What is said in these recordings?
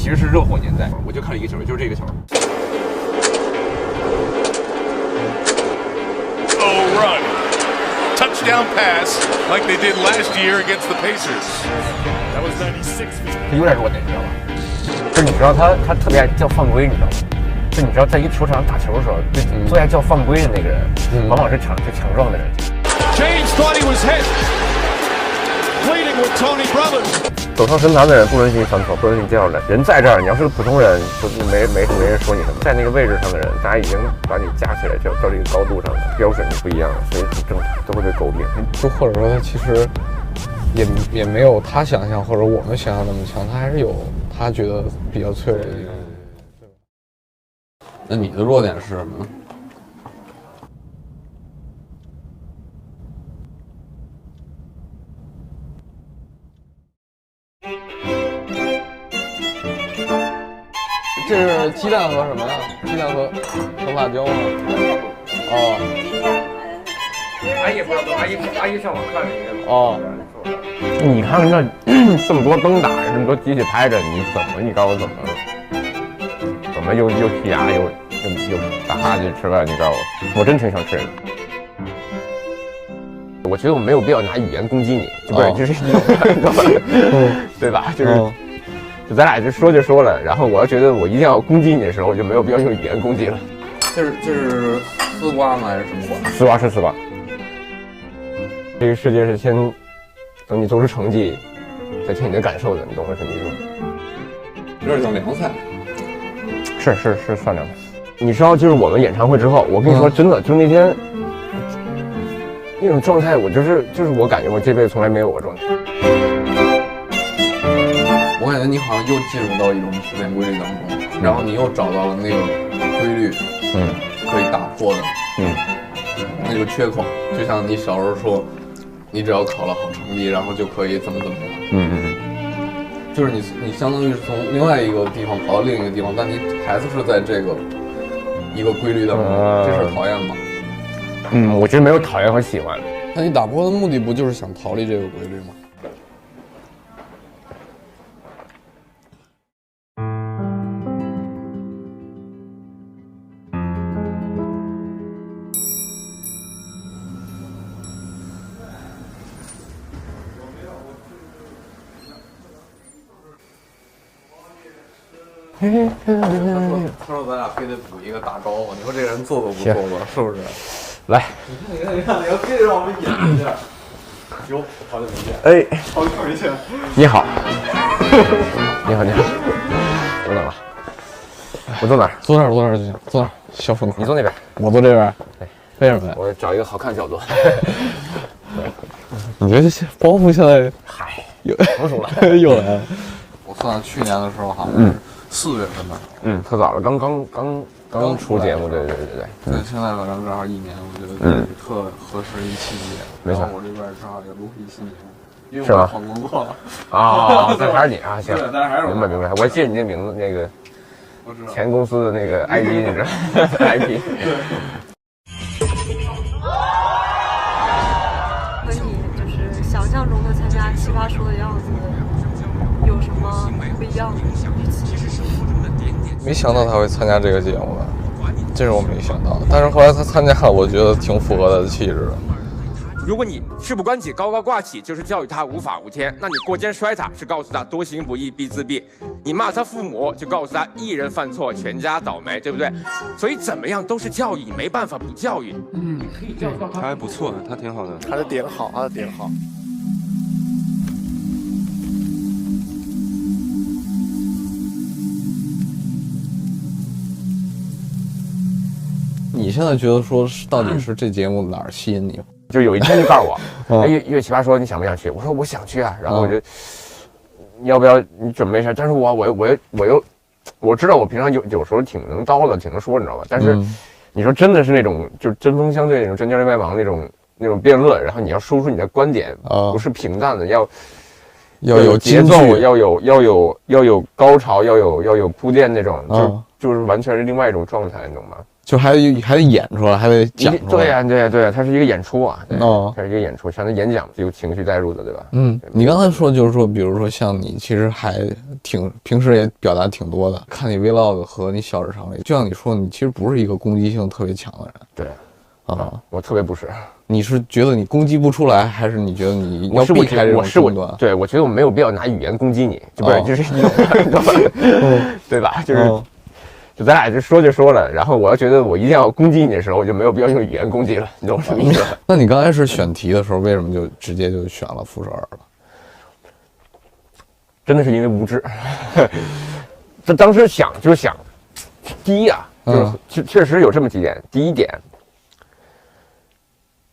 其实是热火年代，我就看了一个球，就是这个球。Oh, run. Touchdown pass like they did last year against the Pacers. That was 96. 他有点弱点，你知道吧？就是你知道他特别爱叫犯规，你知道吗？就你知道在一个球场上打球的时候，最爱叫犯规的那个人，往往是最强壮的人。James thought he was hit. Pleading with Tony Brothers. 走上神坛的人不允许犯错，不允许这样的人在这儿。你要是个普通人，就没人说你什么。在那个位置上的人，大家已经把你架起来，到这个高度上的标准是不一样的，所以很正常，都会被诟病。就或者说他其实也没有他想象或者我们想象那么强，他还是有他觉得比较脆弱的地方。那你的弱点是什么呢？这是鸡蛋和什么呀？鸡蛋和辣椒吗？哦。阿姨不知道，阿姨上网看了一个。哦。你看那这么多灯打着，这么多机器拍着，你告诉我怎么又剔牙又打哈欠吃饭？你告诉我真挺想吃的。我觉得我没有必要拿语言攻击你，不是，这是一种，对吧？就咱俩就说了，然后我要觉得我一定要攻击你的时候，我就没有必要用语言攻击了。这是丝瓜吗？还是什么瓜？丝瓜是丝瓜。这个世界是先等你做出成绩，再听你的感受的，你懂我什么意思吗？有点像凉菜。是算凉菜。你知道，就是我们演唱会之后，我跟你说真的，就那天那种状态，我就是我感觉我这辈子从来没有过状态。我感觉你好像又进入到一种普遍规律当中，然后你又找到了那个规律，可以打破的，那个缺口。就像你小时候说，你只要考了好成绩，然后就可以怎么样，就是你相当于是从另外一个地方跑到另一个地方，但你还是在这个一个规律当中，这事儿讨厌吗？我觉得没有讨厌和喜欢。那你打破的目的不就是想逃离这个规律吗？他说咱俩非得补一个打招呼，你说这个人做都不做吧，是不是？来，你看，你要非得让我们演一下。哟，好久没见。哎，好久没见。你好，你好。我等了。我坐哪儿？坐那儿就行，坐那儿。小风，你坐那边，我坐这边。对，为什么呀？我找一个好看的角度。你觉得这包袱现在有成熟了，又来了。我算去年的时候好像是4月份的，特早了，刚出节目，对。对，现在咱们正好1年，我觉得是特合适一期节目。没错，我这边正好也录一新节目，因为是吗？换工作了。那还是你啊，行，但还是明白。我记得你那名字，那个前公司的那个 ID， 你知道 ？IP。和你就是想象中的参加奇葩说的样子有什么不一样的预期？没想到他会参加这个节目的，这是我没想到的。但是后来他参加了，我觉得挺符合他的气质的。如果你事不关己高高挂起，就是教育他无法无天；那你过肩摔他，是告诉他多行不义必自毙；你骂他父母，就告诉他一人犯错全家倒霉，对不对？所以怎么样都是教育，没办法不教育。可以教育到他还不错，他挺好的。他的点好。你现在觉得说到底是这节目哪儿吸引你？就有一天就告诉我，乐奇葩说你想不想去？我说我想去啊，然后我就，你要不要你准备一下？但是我知道我平常有时候挺能叨的，挺能说，你知道吧？但是你说真的是那种就针锋相对那种针尖对麦芒那种辩论，然后你要说出你的观点，不是平淡的，要有节奏，要有高潮，要有铺垫那种，就是完全是另外一种状态，你懂吗？就还得演出来，还得讲出来。对呀，它是一个演出啊，哦，它是一个演出，像它演讲有情绪带入的，对吧？你刚才说就是说，比如说像你，其实还平时也表达挺多的，看你 vlog 和你小日常里，就像你说，你其实不是一个攻击性特别强的人。对，我特别不是。你是觉得你攻击不出来，还是你觉得你要避开这种争端？对，我觉得我没有必要拿语言攻击你，就不是就是一种，你知道吧？对吧？就是。就咱俩就说了，然后我要觉得我一定要攻击你的时候，我就没有必要用语言攻击了，你懂我什么意思？那你刚开始选题的时候，为什么就直接就选了傅首尔了？真的是因为无知。这当时想，第一啊，就是确实有这么几点。第一点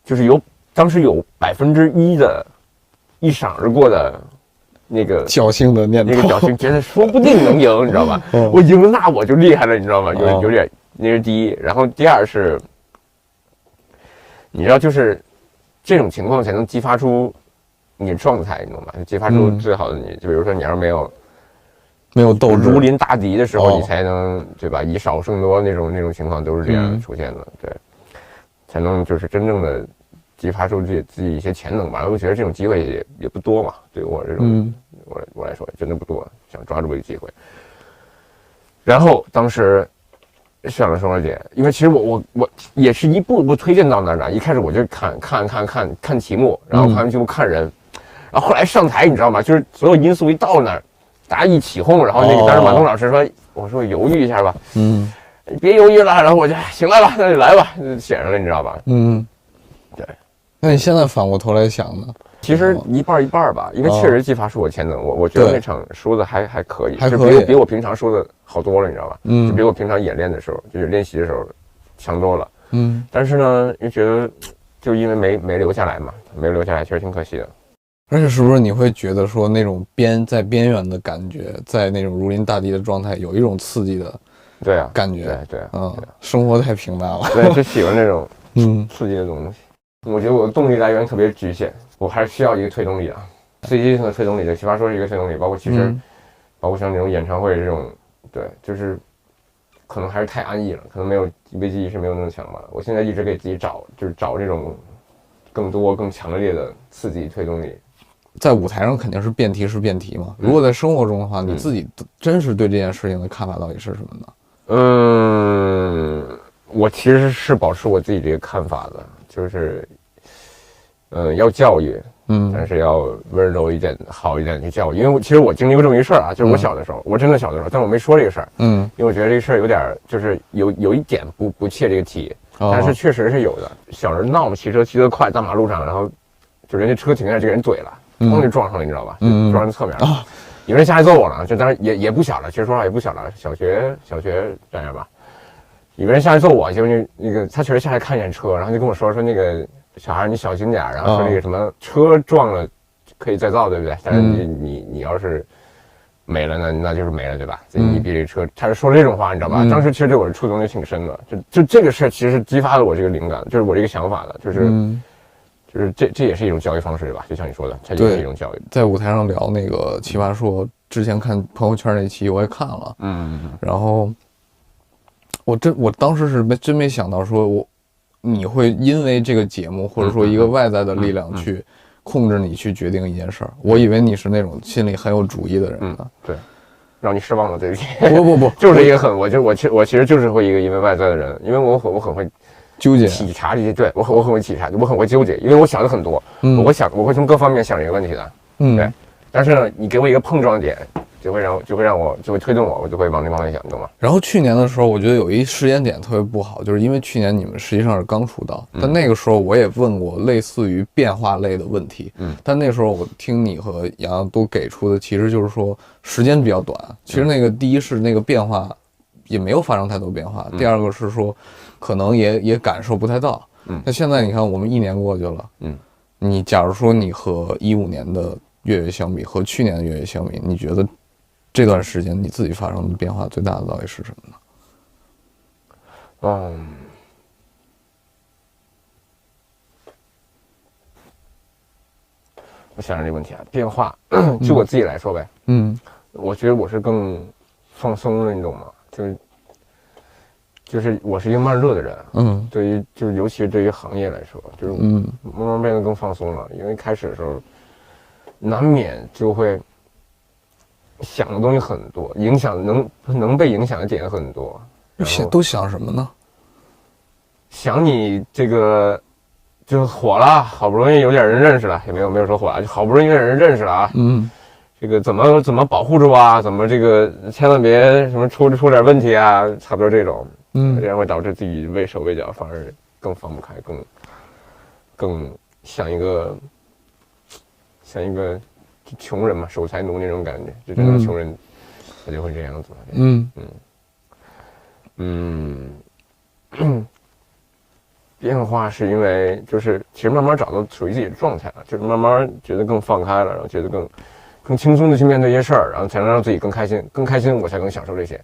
就是当时有1%的一闪而过的。那个侥幸的念头，那个侥幸觉得说不定能赢，你知道吧？我赢了那我就厉害了，你知道吗？有点，那是第一。然后第二是，你知道，就是这种情况才能激发出你的状态，你懂吗？激发出最好的你。就比如说，你要是没有斗志，如临大敌的时候，你才能对吧？以少胜多那种情况都是这样出现的，对，才能就是真正的。激发出自己一些潜能吧，我觉得这种机会也不多嘛，对我这种我来说真的不多，想抓住这个机会。然后当时选了生活节，因为其实我也是一步一步推荐到那儿的，一开始我就看题目，然后看完题目看人，然后后来上台你知道吗？就是所有因素一到那儿，大家一起哄，然后那个当时马东老师说，我说犹豫一下吧，别犹豫了，然后我就行了吧，那就来吧，写上了你知道吧？对。那你现在反过头来想呢？其实一半吧，因为确实激发出我潜能。我觉得那场说的还可以，就比我平常说的好多了，你知道吧？就比我平常演练的时候，就是练习的时候强多了。但是呢，又觉得就因为没留下来嘛，没留下来，确实挺可惜的。而且是不是你会觉得说那种在边缘的感觉，在那种如临大敌的状态，有一种刺激的，对啊，感觉，对，生活太平淡了，对，就喜欢这种刺激的东西。我觉得我的动力来源特别局限，我还是需要一个推动力的，刺激性的推动力。就奇葩说是一个推动力，包括其实，包括像这种演唱会这种，对，就是可能还是太安逸了，可能没有危机意识没有那么强吧。我现在一直给自己找这种更多更强烈的刺激推动力。在舞台上肯定是辩题嘛，如果在生活中的话，你自己真实对这件事情的看法到底是什么呢？我其实是保持我自己这个看法的。就是，要教育，但是要温柔一点、好一点去教育。因为其实我经历过这么一事儿啊，就是我小的时候，我真的小的时候，但我没说这个事儿，因为我觉得这个事儿有点，就是有一点不切这个题，但是确实是有的。小人闹嘛，骑车骑得快，大马路上，然后就人家车停下，这个人怼了，咣就撞上了，你知道吧？撞上侧面了，有人下来揍我了，这当然也不小了，其实说实话也不小了，小学这样吧。有个人下来揍我，结果那个他确实下来看一眼车，然后就跟我说那个小孩你小心点，然后说那个什么车撞了可以再造，对不对？但是你要是没了呢，那就是没了，对吧？你比这车，他是说这种话，你知道吧？当时其实对我的触动就挺深的，就这个事其实激发了我这个灵感，就是我这个想法的，就是这也是一种教育方式，对吧？就像你说的，它也是一种教育。在舞台上聊那个奇葩说，之前看朋友圈那期我也看了，然后。我当时是真没想到说你会因为这个节目或者说一个外在的力量去控制你去决定一件事儿，我以为你是那种心里很有主意的人呢。对，让你失望了，对不起。不，就是一个我其实就是会一个因为外在的人，因为我很会纠结体察这些，对我很会体察，我很会纠结，因为我想的很多，我会从各方面想这个问题的，对。但是呢，你给我一个碰撞点。就会推动我就会往那方面想，懂吗？然后去年的时候，我觉得有一时间点特别不好，就是因为去年你们实际上是刚出道，但那个时候我也问过类似于变化类的问题，但那时候我听你和洋洋都给出的其实就是说时间比较短。其实那个第一是那个变化也没有发生太多变化，第二个是说可能也感受不太到。那现在你看我们1年过去了，你假如说你和15年的月月相比，和去年的月月相比，你觉得？这段时间你自己发生的变化最大的到底是什么呢？我想想这个问题啊，变化，就我自己来说呗，我觉得我是更放松了，你懂吗？就是我是一个慢热的人，对于就是尤其是对于行业来说，就是慢慢变得更放松了，因为开始的时候难免就会想的东西很多，影响能被影响的点很多，都想什么呢？想你这个就火了，好不容易有点人认识了，也没有说火了，就好不容易有点人认识了啊，这个怎么保护住啊？怎么这个千万别什么出点问题啊？差不多这种，这样会导致自己畏手畏脚，反而更放不开，更像一个穷人嘛，守财奴那种感觉，就真的穷人，他就会这样子。变化是因为就是其实慢慢找到属于自己的状态了，就是慢慢觉得更放开了，然后觉得更轻松的去面对一些事儿，然后才能让自己更开心，我才更享受这些，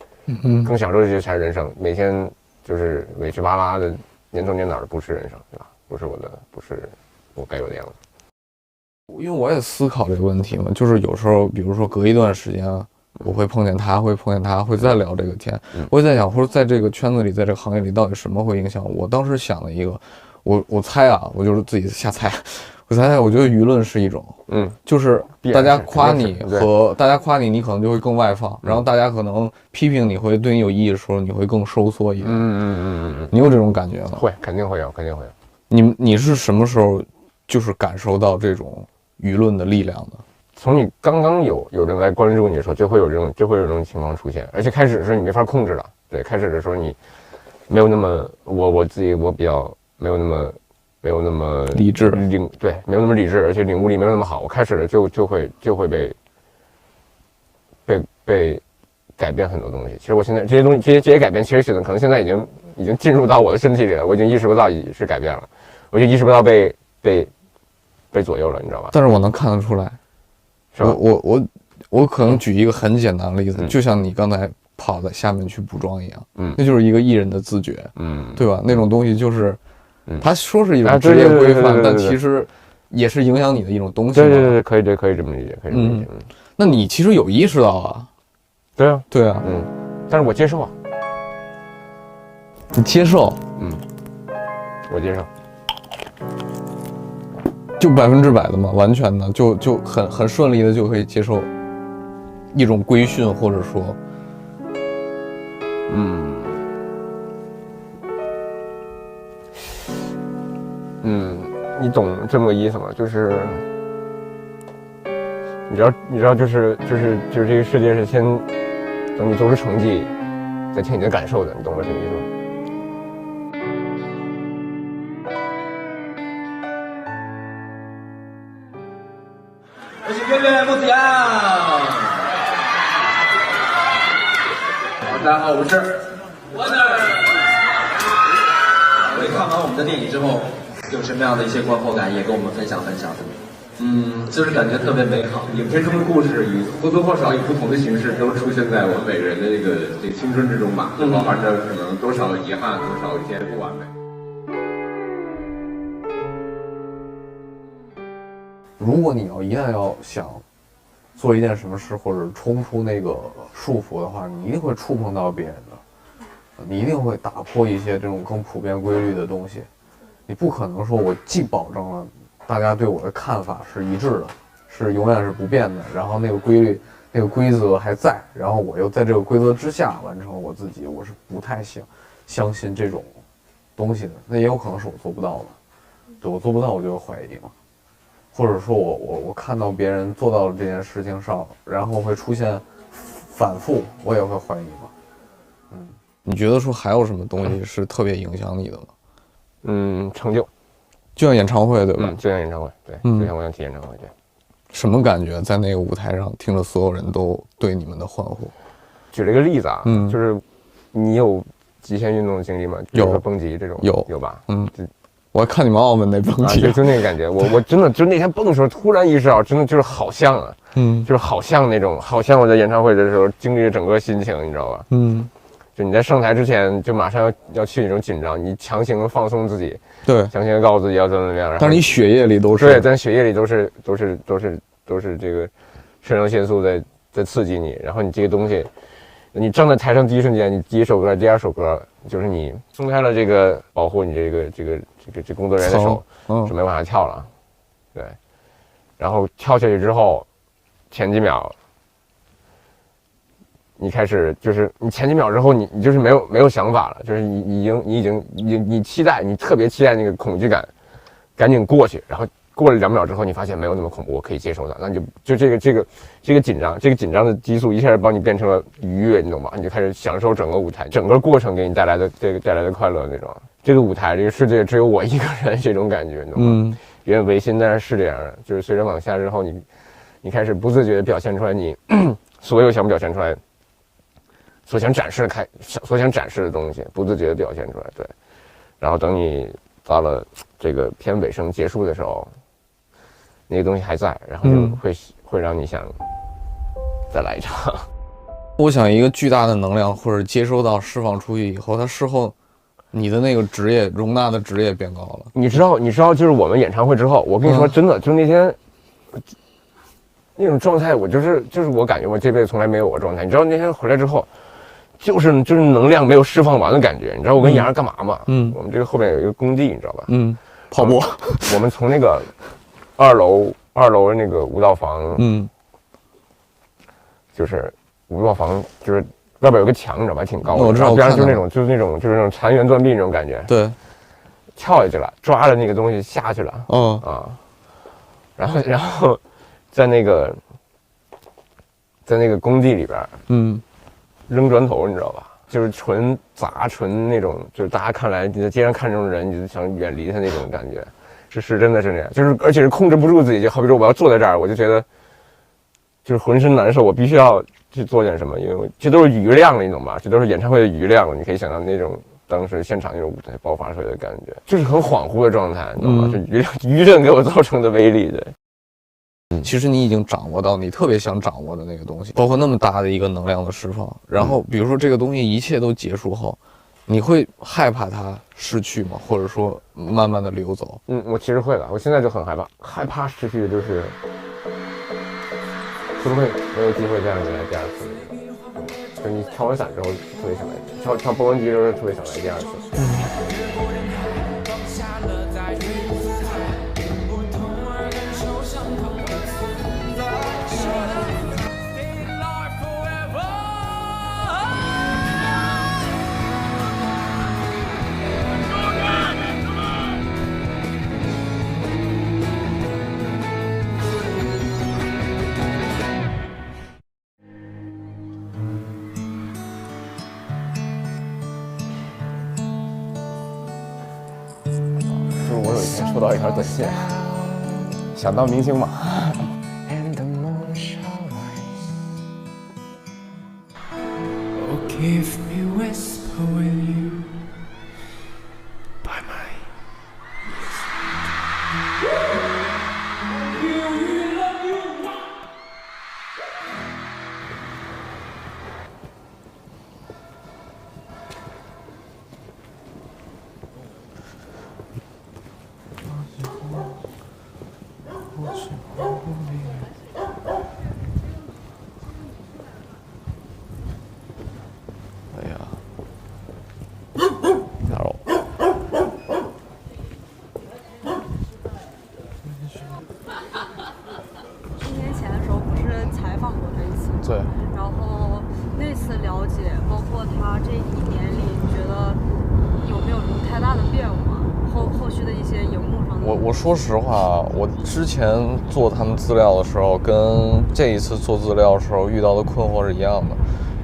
更享受这些才是人生。每天就是委屈巴拉的，年头年哪的不是人生，对吧？不是我该有的样子。因为我也思考这个问题嘛，就是有时候，比如说隔一段时间，我会碰见他，会再聊这个天，我也在想，或者在这个圈子里，在这个行业里，到底什么会影响我？我当时想了一个，我猜啊，我就是自己瞎猜，我觉得舆论是一种，就是大家夸你和大家夸你，你可能就会更外放，然后大家可能批评你会对你有意义的时候，你会更收缩一点。你有这种感觉吗？会，肯定会有。你是什么时候就是感受到这种舆论的力量的？从你刚刚有人来关注你的时候，就会有这种情况出现，而且开始的时候你没法控制了。对，开始的时候你没有那么我比较没有那么理智，对，没有那么理智，而且领悟力没有那么好。我开始就会被改变很多东西。其实我现在这些改变，其实可能现在已经进入到我的身体里了，我已经意识不到是改变了，我就意识不到被左右了，你知道吧？但是我能看得出来。我可能举一个很简单的例子，就像你刚才跑在下面去补妆一样，那就是一个艺人的自觉，对吧？那种东西就是，他说是一种职业规范，但其实也是影响你的一种东西。对，可以这么理解，那你其实有意识到啊？对啊，但是我接受啊。你接受？我接受。就100%的嘛，完全的，就很顺利的就可以接受一种规训，或者说，你懂这么个意思吗？就是你知道，就是这个世界是先等你做出成绩，再听你的感受的，你懂我这个意思吗？我是月月木子阳。大家好，我是 Wonder。会看完我们的电影之后，有什么样的一些观后感，也跟我们分享分享。就是感觉特别美好。影片中的故事或多或少以不同的形式都出现在我们每个人的这个青春之中吧，包含着可能多少遗憾，多少一些不完美。如果你一旦要想做一件什么事，或者冲出那个束缚的话，你一定会触碰到别人的，你一定会打破一些这种更普遍规律的东西。你不可能说我既保证了大家对我的看法是一致的，是永远是不变的，然后那个规律、那个规则还在，然后我又在这个规则之下完成我自己，我是不太相信这种东西的。那也有可能是我做不到的，对，我做不到，我就会怀疑嘛。或者说我看到别人做到了这件事情上，然后会出现反复，我也会怀疑嘛。你觉得说还有什么东西是特别影响你的吗？成就，就像演唱会对吧？就像演唱会，对，就像我想提演唱会，对。什么感觉？在那个舞台上听着所有人都对你们的欢呼。举了一个例子啊，就是你有极限运动的经历吗？有蹦极这种，有吧？我还看你们澳门那蹦极，就那个感觉，我真的就那天蹦的时候，突然意识到，真的就是好像啊，就是好像那种，好像我在演唱会的时候经历了整个心情，你知道吧？就你在上台之前，就马上要去那种紧张，你强行的放松自己，对，强行的告诉自己要怎么样，但是你血液里都是，对，咱血液里都是这个肾上腺素在刺激你，然后你这个东西，你站在台上第一瞬间，你第一首歌、第二首歌，就是你松开了这个保护你这工作人员的手，是没往下跳了，对。然后跳下去之后，前几秒，你开始就是你前几秒之后，你就是没有想法了，就是你期待，你特别期待那个恐惧感，赶紧过去，然后过了2秒之后，你发现没有那么恐怖，我可以接受它，那就这个紧张的激素一下把你变成了愉悦，你懂吗？你就开始享受整个舞台，整个过程给你带来的快乐那种。这个舞台，这个世界只有我一个人，这种感觉，你懂吗？因为违心当然是这样的，就是随着往下之后，你开始不自觉地表现出来你所有想表现出来、所想展示的东西，不自觉地表现出来，对。然后等你到了这个片尾声结束的时候，那个东西还在，然后就会让你想再来一场。我想一个巨大的能量或者接收到释放出去以后，它事后你的那个值也容纳的值也变高了。你知道，就是我们演唱会之后，我跟你说真的，就那天那种状态，我就是我感觉我这辈子从来没有过状态。你知道那天回来之后，就是能量没有释放完的感觉。你知道我跟杨儿干嘛吗？我们这个后面有一个工地，你知道吧？跑步。我们从那个二楼那个舞蹈房，就是舞蹈房就是外边有个墙，你知道吧？挺高的。我知道。边上就是那种残垣断壁那种感觉。对。跳下去了，抓着那个东西下去了。然后在那个工地里边，扔砖头，你知道吧？就是纯那种，就是大家看来你在街上看这种人，你就想远离他那种感觉，是真的是那样，就是而且是控制不住自己，就好比说我要坐在这儿，我就觉得就是浑身难受，我必须要去做点什么，因为这都是余量了，你懂吗？这都是演唱会的余量了，你可以想象那种当时现场那种舞台爆发出来的感觉，就是很恍惚的状态，你知道吗？是余震给我造成的威力，对。其实你已经掌握到你特别想掌握的那个东西，包括那么大的一个能量的释放。然后比如说这个东西一切都结束后，你会害怕它失去吗？或者说慢慢的流走？我其实会的，我现在就很害怕失去的就是会不会没有机会再让你来第二次？就是你跳完伞之后特别想来，跳蹦极的时候特别想来第二次。收到一条短信，想当明星吗？我说实话，我之前做他们资料的时候，跟这一次做资料的时候遇到的困惑是一样的。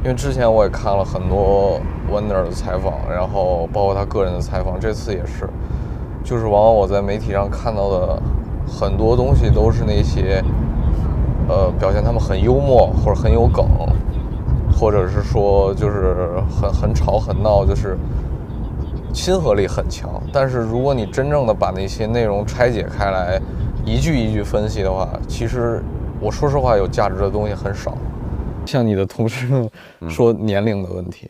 因为之前我也看了很多 Wonder 的采访，然后包括他个人的采访，这次也是，就是往往我在媒体上看到的很多东西都是那些，表现他们很幽默或者很有梗，或者是说就是很吵很闹，就是亲和力很强。但是如果你真正的把那些内容拆解开来，一句一句分析的话，其实我说实话有价值的东西很少。像你的同事说年龄的问题，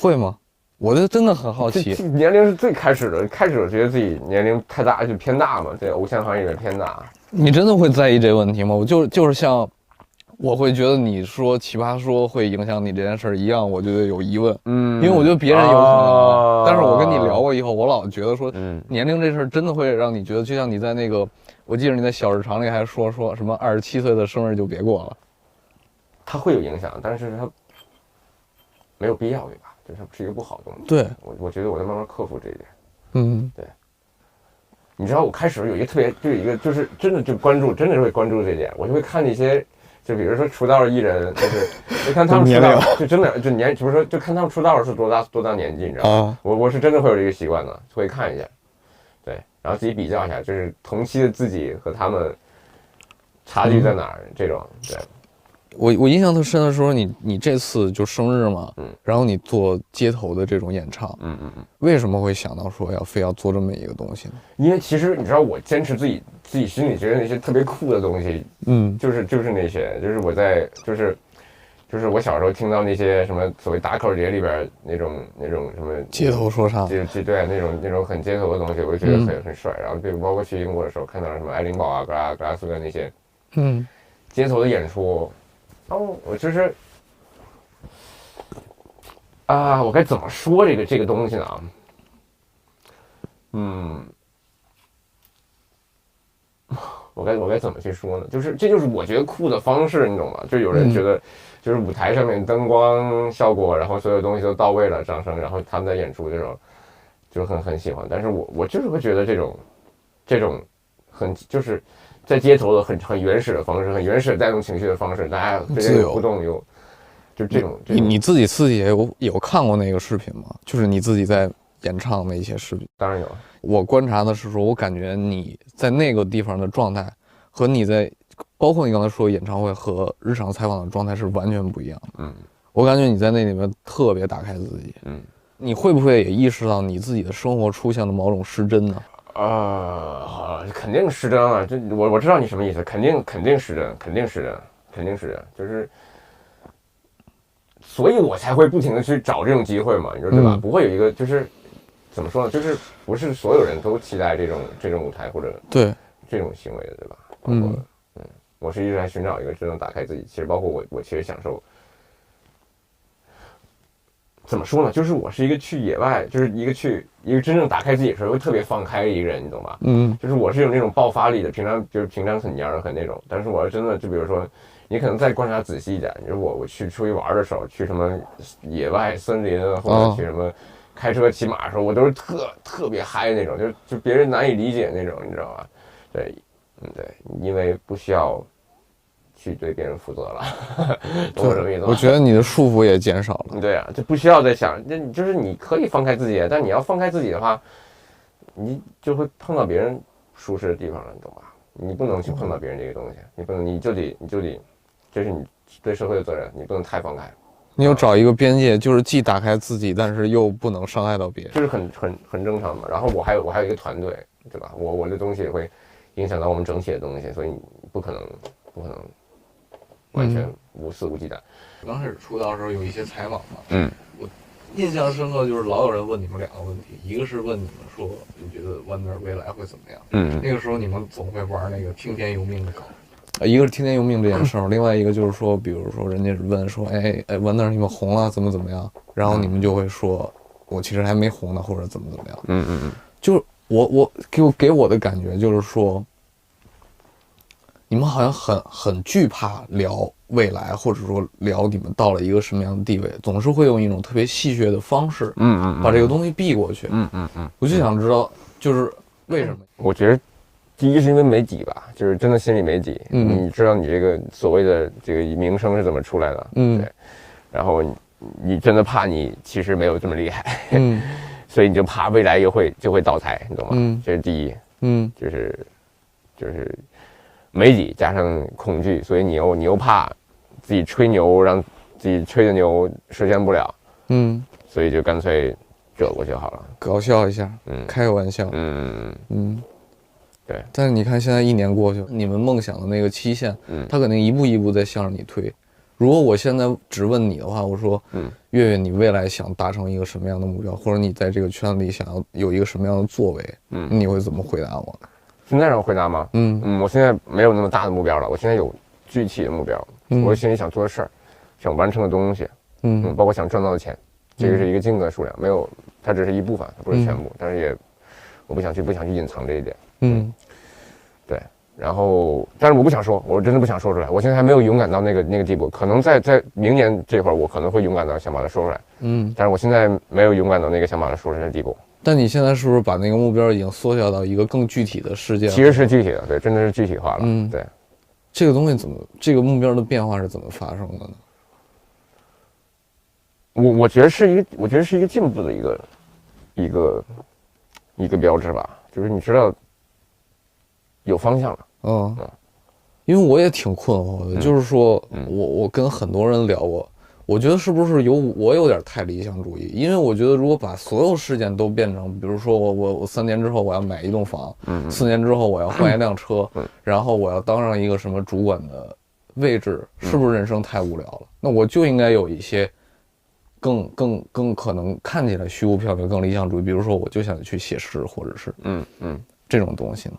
会吗？我就真的很好奇。年龄是最开始的，开始我觉得自己年龄太大，就偏大嘛，对，偶像行业也偏大。你真的会在意这个问题吗？我就是像我会觉得你说奇葩说会影响你这件事儿一样，我觉得有疑问。因为我觉得别人有可能，但是我跟你聊过以后，我老觉得说，年龄这事儿真的会让你觉得，就像你在那个，我记得你在小日常里还说什么27岁的生日就别过了，它会有影响，但是它没有必要，对吧？就是它是一个不好的东西。对，我觉得我在慢慢克服这一点。对。你知道我开始有一个特别，就有一个就是真的就关注，真的是会关注这点，我就会看那些，就比如说出道的艺人，就看他们出道，就真的就比如说就看他们出道是多大年纪，你知道吗？我是真的会有这个习惯的，会看一下，对，然后自己比较一下，就是同期的自己和他们差距在哪儿，这种对。我印象特深的时候，你这次就生日嘛，然后你做街头的这种演唱，为什么会想到说非要做这么一个东西呢？因为其实你知道，我坚持自己心里觉得那些特别酷的东西，就是那些，就是我在就是我小时候听到那些什么所谓打口碟里边那种什么街头说唱，对那种很街头的东西，我就觉得很帅。然后对，包括去英国的时候看到什么爱丁堡啊、格拉斯哥那些，街头的演出。我就是我该怎么说这个东西呢？我该怎么去说呢？这就是我觉得酷的方式，你懂吗？就有人觉得，就是舞台上面灯光效果，然后所有东西都到位了，掌声，然后他们在演出这种，就很喜欢。但是我就是会觉得这种很就是在街头的很原始的方式，很原始的带动情绪的方式，大家之间有互动，就这种。你自己也有看过那个视频吗？就是你自己在演唱的一些视频。当然有。我观察的是说，我感觉你在那个地方的状态和你在，包括你刚才说演唱会和日常采访的状态是完全不一样的。我感觉你在那里面特别打开自己。你会不会也意识到你自己的生活出现了某种失真呢？肯定失真了。我知道你什么意思，肯定失真，就是，所以我才会不停的去找这种机会嘛，你说对吧？不会有一个就是怎么说呢？就是不是所有人都期待这种舞台或者对这种行为的，对吧？我是一直在寻找一个真正打开自己。其实包括我其实享受。怎么说呢？就是我是一个去野外，就是一个真正打开自己的时候会特别放开的一个人，你懂吧？就是我是有那种爆发力的，平常很蔫很那种，但是我真的就比如说，你可能再观察仔细一点，就是我去出去玩的时候，去什么野外森林啊，或者去什么开车骑马的时候，我都是特别嗨那种，就别人难以理解那种，你知道吧？对，对，因为不需要去对别人负责了，懂我什么意思吗？我觉得你的束缚也减少了。对啊，就不需要再想，就是你可以放开自己，但你要放开自己的话，你就会碰到别人舒适的地方了，你懂吧？你不能去碰到别人这个东西，你就得，这是你对社会的责任，你不能太放开。你有找一个边界，就是既打开自己，但是又不能伤害到别人，就是很正常嘛。然后我还有一个团队，对吧？我的东西也会影响到我们整体的东西，所以不可能完全无肆无忌惮。刚开始出道的时候有一些采访嘛，我印象深刻就是老有人问你们两个问题，一个是问你们说你觉得 Wonder 未来会怎么样？那个时候你们总会玩那个听天由命的梗，一个是听天由命这件事儿，另外一个就是说，比如说人家是问说，Wonder 你们红了怎么样？然后你们就会说，我其实还没红呢，或者怎么样。就是我给我的感觉就是说，你们好像很惧怕聊未来，或者说聊你们到了一个什么样的地位，总是会用一种特别戏谑的方式，把这个东西避过去。我就想知道，就是为什么？我觉得第一是因为没底吧，就是真的心里没底。你知道你这个所谓的这个名声是怎么出来的？对。然后你真的怕你其实没有这么厉害，所以你就怕未来就会倒台，你懂吗？这是第一。就是没底加上恐惧，所以你又怕自己吹牛，让自己吹的牛实现不了，所以就干脆折过去好了，搞笑一下，开个玩笑，对。但是你看现在1年过去了，你们梦想的那个期限，他肯定一步一步在向着你推。如果我现在只问你的话，我说，月月，你未来想达成一个什么样的目标，或者你在这个圈子里想要有一个什么样的作为，你会怎么回答我呢？现在让我回答吗？我现在没有那么大的目标了，我现在有具体的目标，我心里想做的事儿，想完成的东西，包括想赚到的钱，这个是一个金额数量，没有，它只是一部分，它不是全部，但是也我不想去隐藏这一点，对。然后，但是我不想说，我真的不想说出来。我现在还没有勇敢到那个地步，可能在明年这会儿，我可能会勇敢到想把它说出来。但是我现在没有勇敢到那个想把它说出来的地步。但你现在是不是把那个目标已经缩小到一个更具体的世界了？其实是具体的，对，真的是具体化了。对。这个东西这个目标的变化是怎么发生的呢？我觉得是一个进步的一个标志吧，就是你知道有方向了。因为我也挺困惑的，就是说我跟很多人聊过，我觉得是不是我有点太理想主义？因为我觉得如果把所有事件都变成，比如说我3年之后我要买一栋房，4年之后我要换一辆车，然后我要当上一个什么主管的位置，是不是人生太无聊了？那我就应该有一些更可能看起来虚无缥缈、更理想主义，比如说我就想去写诗，或者是这种东西呢？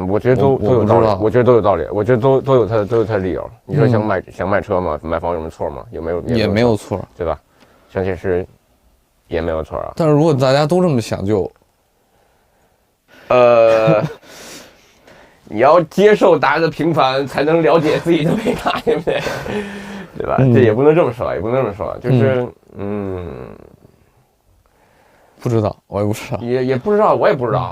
我觉得都有道理，我觉得都有道理，我觉得都有它的理由。你说想买车吗？买房有什么错吗？有没有？也没有错，对吧？想写诗也没有错啊。但是如果大家都这么想，就你要接受大家的平凡，才能了解自己的伟大，对不对？对吧？这也不能这么说，就是不知道，我也不知道，也不知道，我也不知道。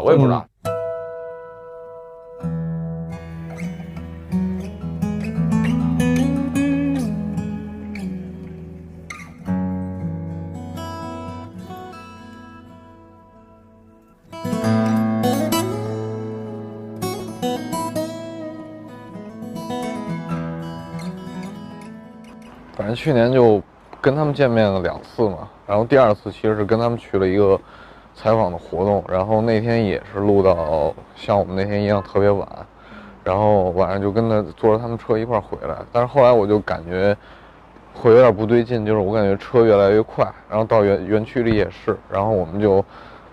反正去年就跟他们见面了2次嘛，然后第2次其实是跟他们去了一个采访的活动，然后那天也是录到像我们那天一样特别晚，然后晚上就跟他坐着他们车一块回来，但是后来我就感觉会有点不对劲，就是我感觉车越来越快，然后到园区里也是，然后我们就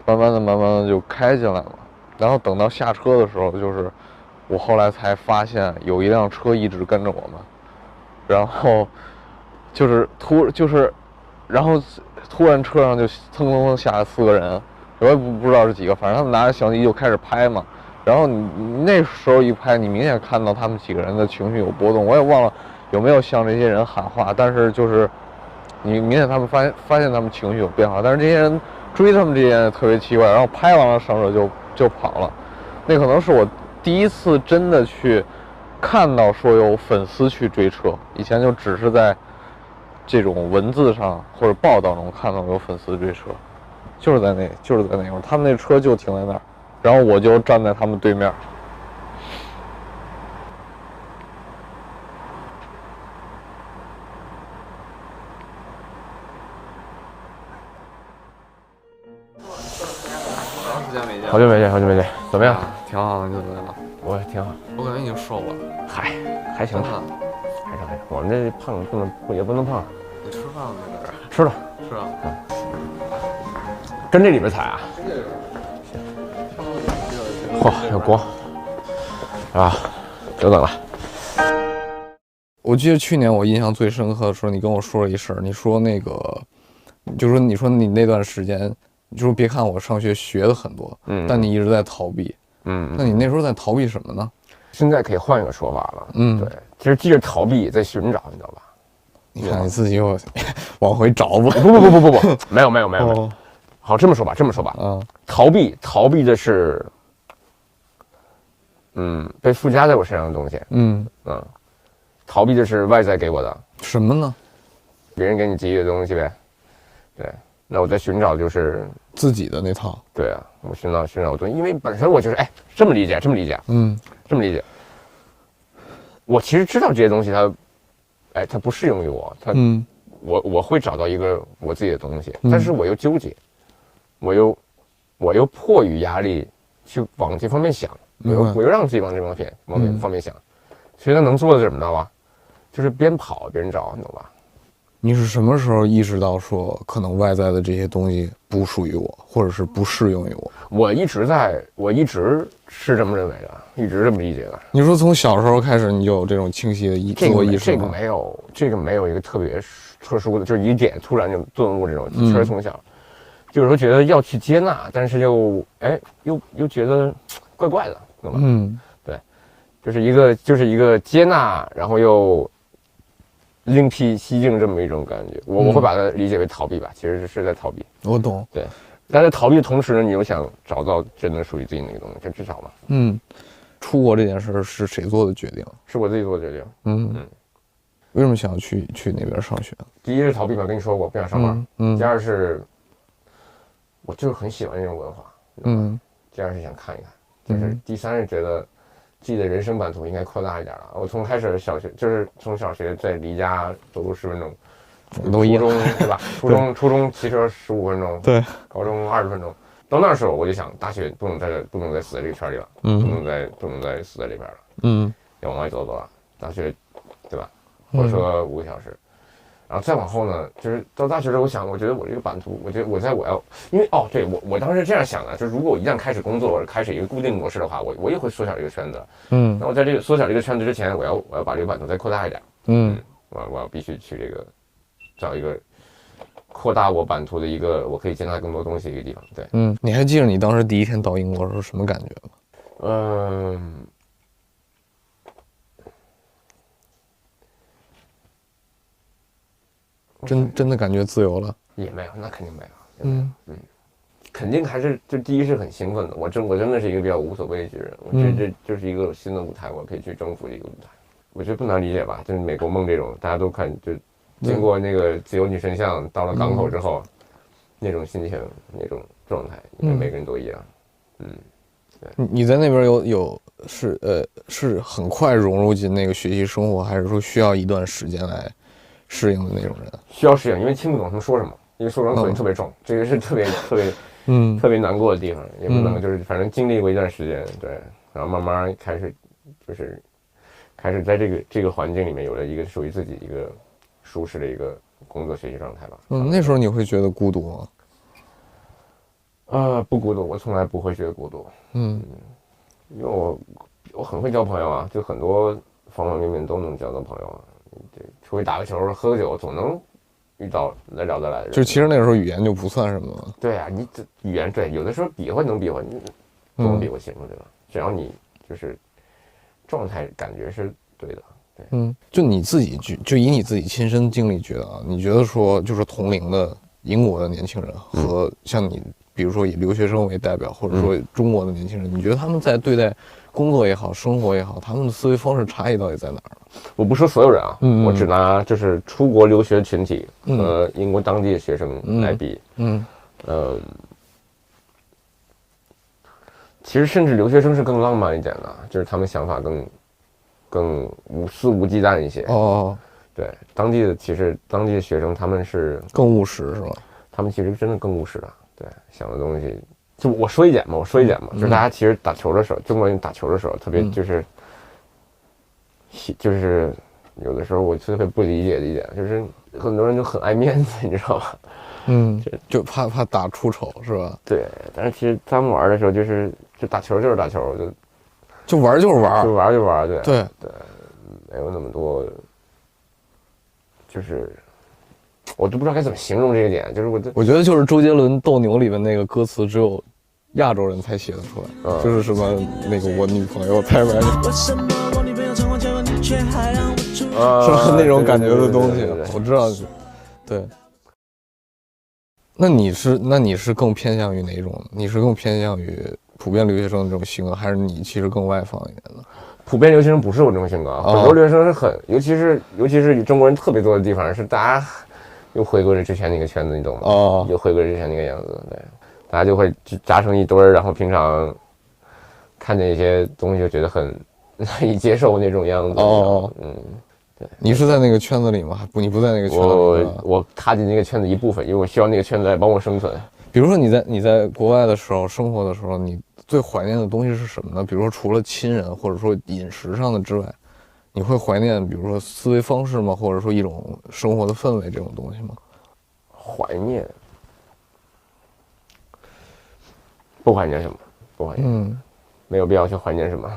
慢慢的就开进来嘛，然后等到下车的时候，就是我后来才发现有一辆车一直跟着我们，然后然后突然车上就蹭下来4个人，我也不知道是几个，反正他们拿着相机就开始拍嘛。然后你那时候一拍，你明显看到他们几个人的情绪有波动，我也忘了有没有向这些人喊话，但是就是你明显他们发现他们情绪有变化，但是这些人追他们这些人特别奇怪，然后拍完了上车就跑了。那可能是我第一次真的去看到说有粉丝去追车，以前就只是在这种文字上或者报道中看到有粉丝追车，就是在那会儿，他们那车就停在那儿，然后我就站在他们对面。好久没见，怎么样？挺好的，就怎么样？我挺好，我感觉已经瘦了。嗨，还行，我们这胖也不能胖。你吃饭了没？在这儿吃了，是啊，跟这里边踩啊。嚯，有锅啊，久等了。我记得去年我印象最深刻的时候，你跟我说了一事儿，你说那个，你说你那段时间，你说别看我上学学的很多，但你一直在逃避，那你那时候在逃避什么呢？现在可以换一个说法了，对，其实既是逃避，在寻找，你知道吧？你看你自己又往回找吧。不，没有。好，这么说吧，逃避的是，被附加在我身上的东西，逃避的是外在给我的什么呢？别人给你给予的东西呗。对，那我在寻找就是自己的那套。对啊，我寻找我东西，因为本身我就是这么理解，这么理解。我其实知道这些东西它不适用于我，我会找到一个我自己的东西，但是我又纠结，我又迫于压力去往这方面想，我又让自己往这方面想，所以他能做的是什么，知道吧？就是边跑边找，你懂吧？你是什么时候意识到说可能外在的这些东西不属于我，或者是不适用于我？我一直是这么认为的，一直这么理解的。你说从小时候开始你就有这种清晰的自我意识吗？这个没有一个特别特殊的，就是一点突然就顿悟这种，确实从小，就是说觉得要去接纳，但是又觉得怪怪的，懂吗？对，就是一个接纳，然后又另辟蹊径这么一种感觉。我会把它理解为逃避吧，其实是在逃避。我懂。对，但在逃避的同时呢，你又想找到真的属于自己那个东西，这至少嘛。出国这件事是谁做的决定？是我自己做的决定。为什么想要去那边上学？第一是逃避嘛，跟你说过不想上班。第二是，我就是很喜欢这种文化。第二是想看一看，就是第三是觉得自己的人生版图应该扩大一点了。我从开始小学就是从小学在离家走路10分钟，初中对吧？初中骑车15分钟，对，高中20分钟。到那时候我就想，大学不能再死在这个圈里了，不能再死在这边了，要往外走了。大学，对吧？火车5个小时，然后再往后呢，就是到大学时候，我觉得我这个版图，我觉得我要，因为对我当时是这样想的，就是如果我一旦开始工作，开始一个固定模式的话，我也会缩小这个圈子。那我在这个缩小这个圈子之前，我要把这个版图再扩大一点。我要必须去这个找一个扩大我版图的一个我可以接纳更多东西的一个地方。对，你还记得你当时第一天到英国的时候什么感觉吗？真的感觉自由了？也没有，那肯定没有。肯定还是就第一是很兴奋的，我真的是一个比较无所畏惧的人，这就是一个新的舞台，我可以去征服这个舞台。我觉得不难理解吧，就是美国梦这种，大家都看，就经过那个自由女神像到了港口之后，那种心情，那种状态，应该每个人都一样。对。你在那边是很快融入进那个学习生活，还是说需要一段时间来适应的那种人？需要适应，因为听不懂他们说什么，因为说成口音特别重，这个是特别难过的地方，也不能就是反正经历过一段时间，对，然后慢慢开始在这个环境里面有了一个属于自己一个舒适的一个工作学习状态吧。那时候你会觉得孤独吗？不孤独，我从来不会觉得孤独。因为我很会交朋友啊，就很多方方面面都能交到朋友啊。出去打个球、喝个酒，总能遇到来聊得来的人。就其实那个时候语言就不算什么。对啊，你这语言对，有的时候比划能比划，你都能比划清楚，对吧？只要你就是状态感觉是对的。对，就你自己就以你自己亲身经历觉得啊，你觉得说就是同龄的英国的年轻人和像你，比如说以留学生为代表，或者说中国的年轻人，你觉得他们在对待工作也好，生活也好，他们的思维方式差异到底在哪儿？我不说所有人啊，我只拿就是出国留学群体和英国当地的学生来比。其实甚至留学生是更浪漫一点的，就是他们想法更肆无忌惮一些。对，当地的学生他们是更务实是吧？他们其实真的更务实的，对，想的东西。就我说一点嘛，就是大家其实打球的时候，中国人打球的时候，特别就是有的时候我特别不理解的一点，就是很多人就很爱面子，你知道吧？就怕打出丑是吧？对，但是其实他们玩的时候就打球就是打球，就玩就是玩，对，没有那么多，就是我都不知道该怎么形容这个点，就是我觉得就是周杰伦《斗牛》里面那个歌词，只有亚洲人才写得出来，就是什么那个我女朋友太美，是吧？那种感觉的东西，我知道，对。那你是更偏向于哪种？你是更偏向于普遍留学生的这种性格，还是你其实更外放一点的？普遍留学生不是我这种性格，很多留学生是尤其是中国人特别多的地方，是大家又回归了之前那个圈子，你懂吗？又回归之前那个样子，对，大家就会扎成一堆儿，然后平常看见一些东西就觉得很难以接受那种样子。对，你是在那个圈子里吗？你不在那个圈子里。我踏进那个圈子一部分，因为我需要那个圈子来帮我生存。比如说你在国外的时候，生活的时候，你最怀念的东西是什么呢？比如说除了亲人或者说饮食上的之外，你会怀念比如说思维方式吗？或者说一种生活的氛围这种东西吗？怀念，不怀念什么，不怀念，没有必要去怀念什么。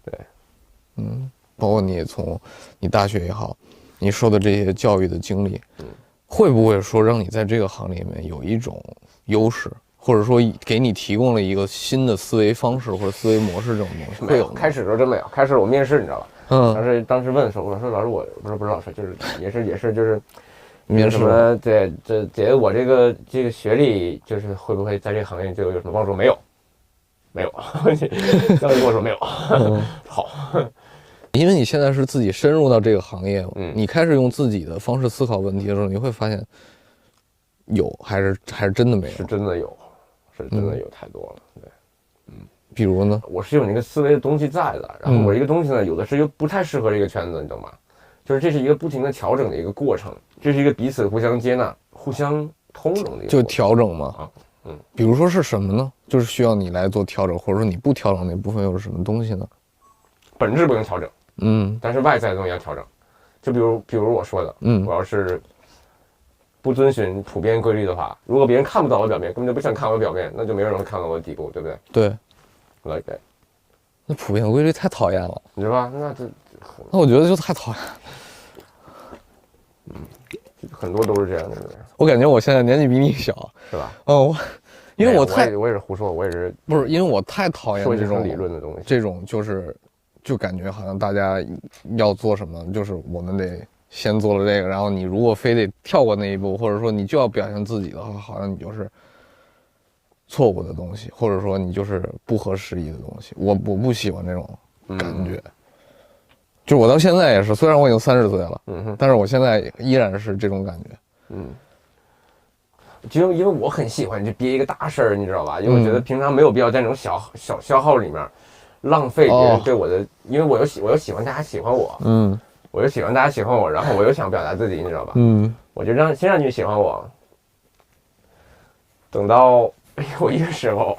对，包括你从你大学也好，你受的这些教育的经历，会不会说让你在这个行业里面有一种优势，或者说给你提供了一个新的思维方式或者思维模式这种东西？会有吗？开始的时候真没有，开始我面试你知道吧？当时问的时候，我说老师我不是老师，就是也是就是面试什么对这我这个学历就是会不会在这个行业对我有什么帮助？没有，教育跟我说没有。好。因为你现在是自己深入到这个行业，你开始用自己的方式思考问题的时候，你会发现有还是真的没有？是真的有，是真的有太多了。对，比如呢？我是有那个思维的东西在的，然后我这个东西呢，有的是又不太适合这个圈子，你懂吗？就是这是一个不停的调整的一个过程，这是一个彼此互相接纳、互相通融的一个过程。就调整嘛。比如说是什么呢？就是需要你来做调整，或者说你不调整那部分又是什么东西呢？本质不用调整。但是外在的东西要调整，就比如我说的，我要是不遵循普遍规律的话，如果别人看不到我表面，根本就不想看我表面，那就没有人会看到我的底部，对不对？对 ，like that。那普遍规律太讨厌了，你知道吧？那我觉得就太讨厌了。很多都是这样的。我感觉我现在年纪比你小，是吧？因为我也是胡说，我也是不是因为我太讨厌这种理论的东西，这种就感觉好像大家要做什么，就是我们得先做了这个，然后你如果非得跳过那一步，或者说你就要表现自己的话，好像你就是错误的东西，或者说你就是不合时宜的东西。我不喜欢这种感觉。就我到现在也是，虽然我已经30岁了，但是我现在依然是这种感觉。因为我很喜欢就憋一个大事儿，你知道吧？因为我觉得平常没有必要在那种小消耗里面浪费别人对我的，因为我又喜欢大家喜欢我，我又喜欢大家喜欢我，然后我又想表达自己，你知道吧？我就先让你喜欢我，等到有一个时候，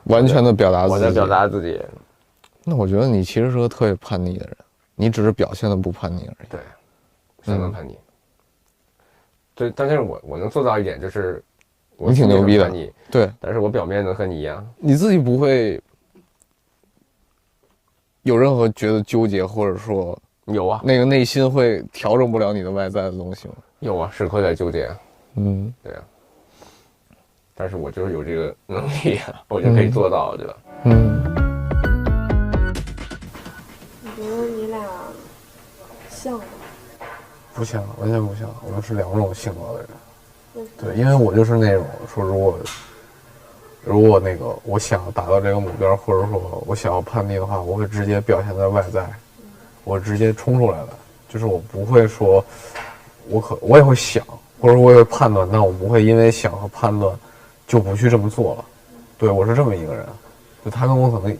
完全的表达自己，我在表达自己。那我觉得你其实是个特别叛逆的人，你只是表现的不叛逆而已。对，相当叛逆。对，但是我能做到一点，就是你挺牛逼的。对，但是我表面能和你一样。你自己不会有任何觉得纠结，或者说有啊，那个内心会调整不了你的外在的东西吗？有啊，时刻在纠结。对啊。但是我就是有这个能力，我就可以做到，对吧？我觉得你俩像吗？不像，完全不像，我们是2种性格的人。对，因为我就是那种说，如果那个我想达到这个目标，或者说我想要叛逆的话，我会直接表现在外在，我直接冲出来的，就是我不会说，我也会想，或者我也会判断，但我不会因为想和判断就不去这么做了。对，我是这么一个人。就他跟我可能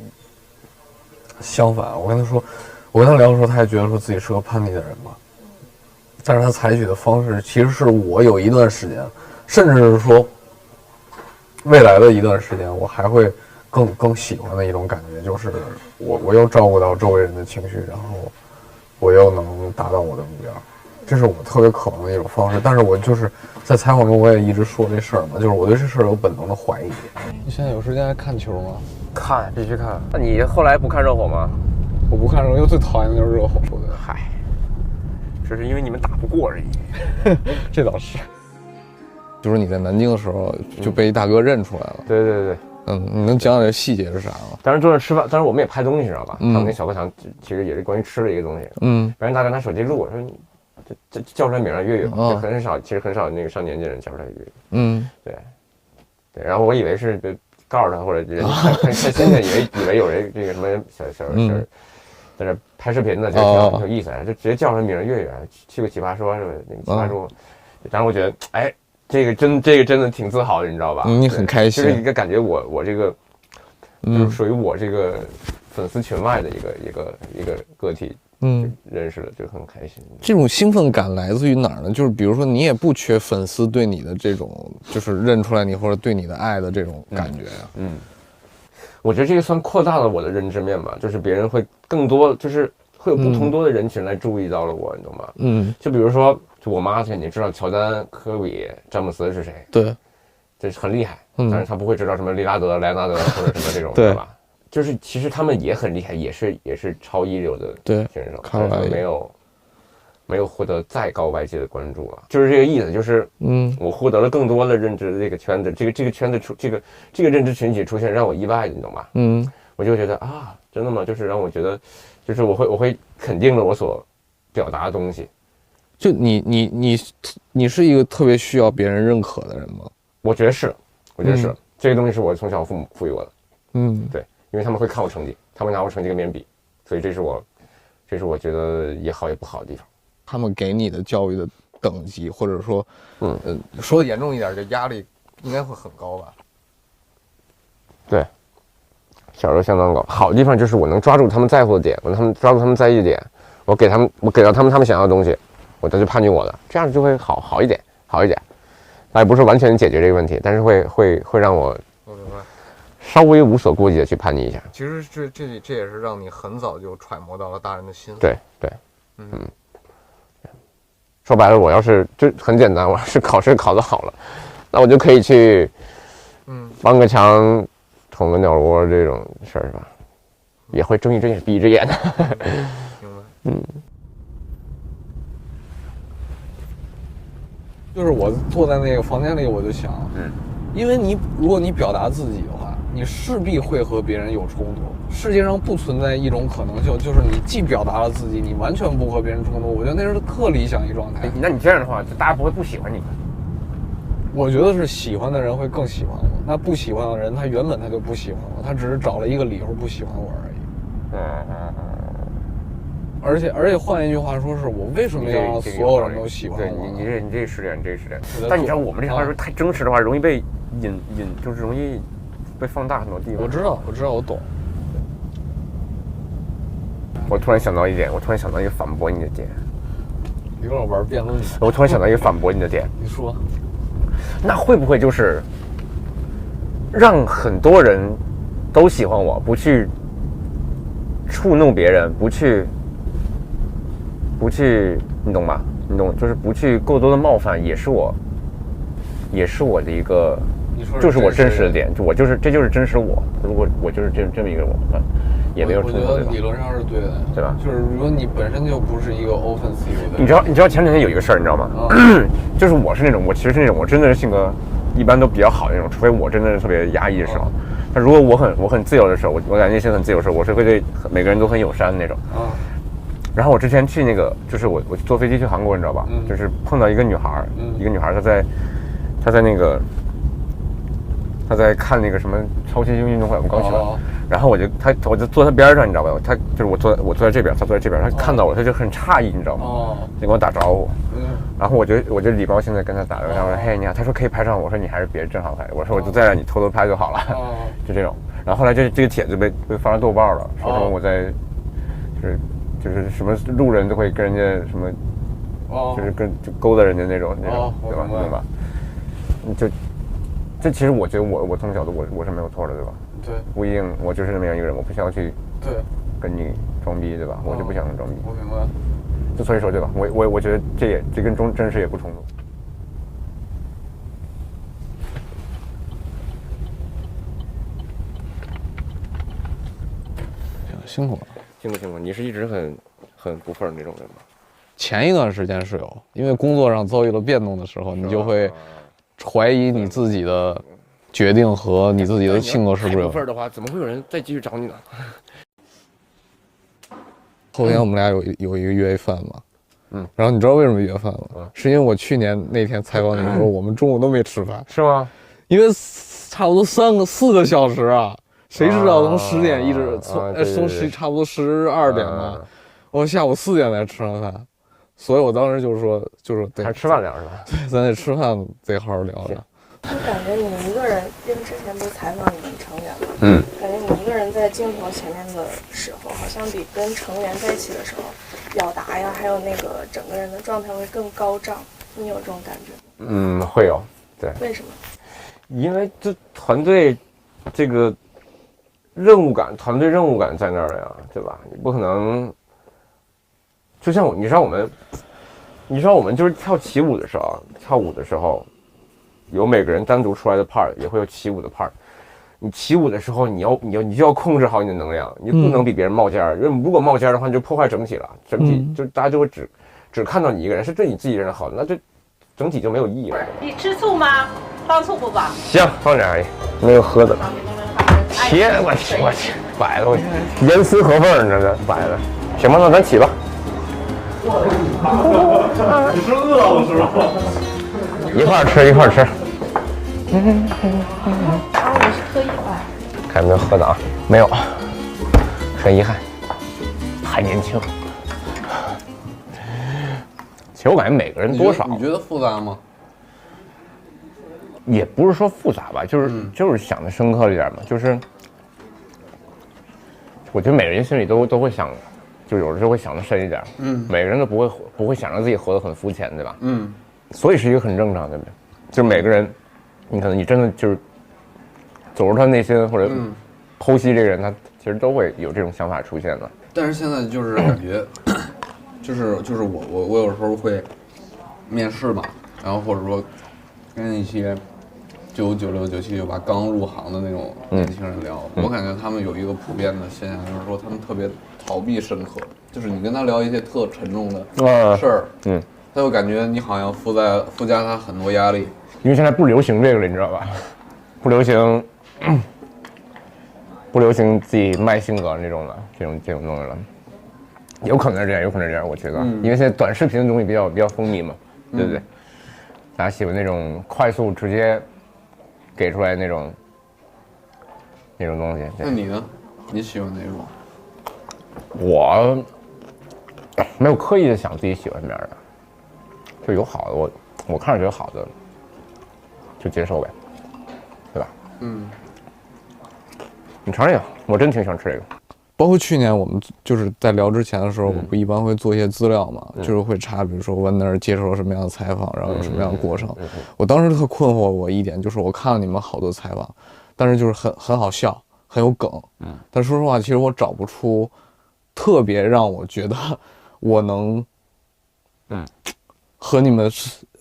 相反，我跟他聊的时候，他也觉得说自己是个叛逆的人嘛。但是他采取的方式，其实是我有一段时间，甚至是说未来的一段时间，我还会更喜欢的一种感觉，就是我又照顾到周围人的情绪，然后我又能达到我的目标，这是我特别渴望的一种方式。但是我就是在采访中我也一直说这事儿嘛，就是我对这事儿有本能的怀疑。你现在有时间还看球吗？看，必须看。那你后来不看热火吗？我不看热火，因为最讨厌的就是热火。嗨，只是因为你们打不过而已。这倒是。就是你在南京的时候就被一大哥认出来了。对。你能讲讲这细节是啥吗？当时坐着吃饭，当时我们也拍东西，知道吧？他们那小课堂其实也是关于吃的一个东西。别人大哥拿手机录，我说这叫出来名了，粤语，其实很少那个上年纪人叫出来粤语。对。然后我以为是告诉他，或者人看新鲜，以为有人这个什么小在这拍视频的，就挺有意思，就直接叫出来名粤语，去个奇葩说是吧？那个奇葩说，然后我觉得，哎，这个真的挺自豪的，你知道吧？你很开心，就是一个感觉我这个，就是属于我这个粉丝群外的一个个体。认识了就很开心。这种兴奋感来自于哪儿呢？就是比如说你也不缺粉丝对你的这种，就是认出来你或者对你的爱的这种感觉呀。我觉得这个算扩大了我的认知面吧，就是别人会更多，就是会有不同多的人群来注意到了我，你懂吗？就比如说，就我妈肯定知道乔丹、科比、詹姆斯是谁，对，这是很厉害，但是他不会知道什么利拉德、莱昂纳德或者什么这种，对吧？就是其实他们也很厉害，也是超一流的选手，但是没有获得再高外界的关注了，就是这个意思，就是我获得了更多的认知的这个圈子，这个圈子这个认知群体出现让我意外，你懂吗？我就觉得啊，真的吗？就是让我觉得，就是我会肯定了我所表达的东西。就你是一个特别需要别人认可的人吗？我觉得是，这个东西是我从小父母赋予我的。对，因为他们会看我成绩，他们拿我成绩跟别人比，所以这是我觉得也好也不好的地方。他们给你的教育的等级，或者说，说的严重一点，这压力应该会很高吧？对，小时候相当高。好的地方就是我能抓住他们在乎的点，抓住他们在意的点，我给到他们想要的东西，我再去叛逆我的，这样就会好一点。那也不是完全解决这个问题，但是会让我稍微无所顾忌的去叛逆一下。其实这也是让你很早就揣摩到了大人的心思。对，说白了，我要是就很简单，我要是考试考得好了，那我就可以去，翻个墙、捅个鸟窝这种事儿是吧？也会睁一只眼闭一只眼的。明白。就是我坐在那个房间里，我就想，因为如果你表达自己的话，你势必会和别人有冲突。世界上不存在一种可能性，就是你既表达了自己，你完全不和别人冲突。我觉得那是特理想一状态。那你这样的话，就大家不会不喜欢你。我觉得是喜欢的人会更喜欢我，那不喜欢的人他原本他就不喜欢我，他只是找了一个理由不喜欢我而已。而且换一句话说，是我为什么要让所有人都喜欢我？对，你这是点。但你知道我们这话说太真实的话，容易被就是容易被放大很多地方。我知道，我懂。我突然想到一点，一个反驳你的点。你跟我玩辩论？我突然想到一个反驳你的点。你说，那会不会就是让很多人都喜欢我，不去触怒别人，不去，你懂吗？你懂，就是不去过多的冒犯，也是我的一个，就是我真实的点，这就是真实我。如果我就是这么一个我，也没有冲突。我觉得理论上是对的，对吧？就是如果你本身就不是一个 offensive 的，你知道前两天有一个事儿，你知道吗？就是我是那种，我其实是那种，我真的是性格一般都比较好的那种，除非我真的是特别压抑的时候。但如果我很自由的时候，我感觉内心很自由的时候，我是会对每个人都很友善的那种。然后我之前去那个，就是我坐飞机去韩国，你知道吧？就是碰到一个女孩，她在看那个什么超级运动会，我们刚去完。然后我就坐她边上，你知道吧？她就是我坐在这边，她坐在这边，她看到我，她就很诧异，你知道吗？就跟我打招呼。然后我就礼貌性的跟她打了个招呼，我说嘿你好，她说可以拍照，我说你还是别正好拍，我说我就再让你偷偷拍就好了，就这种。然后后来这个帖子被发上豆瓣了，说什么我在就是什么路人都会跟人家什么，就是就勾搭人家那种，对吧？这其实我觉得我从小我是没有错的，对吧？对，不一定我就是这么样一个人，我不需要去跟你装逼，对吧？我就不想装逼。我明白。就所以说，对吧？我觉得这跟真实也不冲突。辛苦了。辛苦，你是一直很不忿那种人吗？前一段时间是有，因为工作上遭遇了变动的时候，你就会怀疑你自己的决定和你自己的性格是不是有。不忿的话，怎么会有人再继续找你呢？后天我们俩有一个约饭嘛，然后你知道为什么约饭吗？是因为我去年那天采访你的时候，我们中午都没吃饭。是吗？因为差不多4个小时啊。谁知道从10点一直从差不多12点嘛，我下午4点才吃上饭，所以我当时就是说对，还吃饭聊是吧？对，咱得吃饭得好好聊聊。就感觉你一个人，因为之前不是采访你们成员嘛，感觉你一个人在镜头前面的时候，好像比跟成员在一起的时候，表达呀，还有那个整个人的状态会更高涨，你有这种感觉吗？会有，对。为什么？因为这团队这个任务感、团队任务感在那儿呀，对吧？你不可能，就像你知道我们就是跳起舞的时候，跳舞的时候，有每个人单独出来的 part， 也会有起舞的 part。你起舞的时候，你就要控制好你的能量，你不能比别人冒尖儿。如果冒尖儿的话，你就破坏整体了，整体就大家就会只看到你一个人，是对你自己人好，那这整体就没有意义了。你吃醋吗？放醋不吧？行，放点而已，没有喝的。天，我去，摆了，严丝合缝，你这摆了。行吧，那咱起吧。你是饿了是吧？一块儿吃。然后我是特意看有没有喝的啊？没有，很遗憾，还年轻。其实我感觉每个人多少，你觉得复杂吗？也不是说复杂吧，就是想的深刻一点嘛，就是我觉得每个人心里都会想，就有的时候会想的深一点，每个人都不会想让自己活得很肤浅，对吧？所以是一个很正常，对不对？就是每个人，你可能你真的就是走入他内心或者剖析这个人，他其实都会有这种想法出现的。但是现在就是感觉，就是我有时候会面试嘛，然后或者说跟一些95、96、97、98刚入行的那种年轻人聊，我感觉他们有一个普遍的现象，就是说他们特别逃避深刻，就是你跟他聊一些特沉重的事儿，他就感觉你好像附加他很多压力。因为现在不流行这个了，你知道吧？不流行自己卖性格这种的，这种东西了。有可能是这样，我觉得，因为现在短视频的东西比较风靡嘛，对不对？大家喜欢那种快速直接给出来那种东西。那你呢？你喜欢哪种？我没有刻意的想自己喜欢什么样的，就有好的，我看着觉得好的就接受呗，对吧？你尝这个，我真挺想吃这个。包括去年我们就是在聊之前的时候，我不一般会做一些资料嘛，就是会查，比如说温那儿接受了什么样的采访，然后有什么样的过程。我当时特困惑我一点，就是我看了你们好多采访，但是就是很好笑，很有梗。但说实话，其实我找不出特别让我觉得我能和你们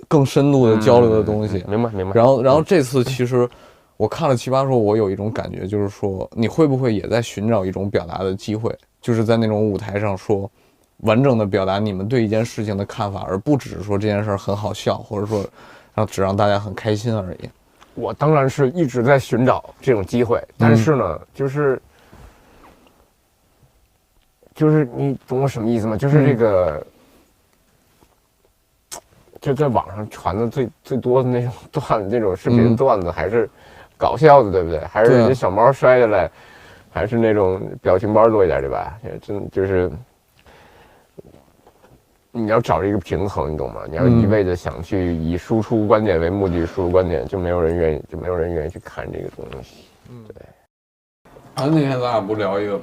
更深度的交流的东西。明白。然后这次其实我看了奇葩说，我有一种感觉，就是说你会不会也在寻找一种表达的机会，就是在那种舞台上说完整的表达你们对一件事情的看法，而不只是说这件事很好笑，或者说只让大家很开心而已。我当然是一直在寻找这种机会，但是呢，就是你懂我什么意思吗？就是这个。就在网上传的最多的那种段子，这种视频段子还是搞笑的，对不对？还是人家小猫摔下来，还是那种表情包多一点，对吧？真就是你要找一个平衡，你懂吗？你要一味的想去以输出观点为目的输出观点，就没有人愿意去看这个东西。对。那天咱俩不聊一个，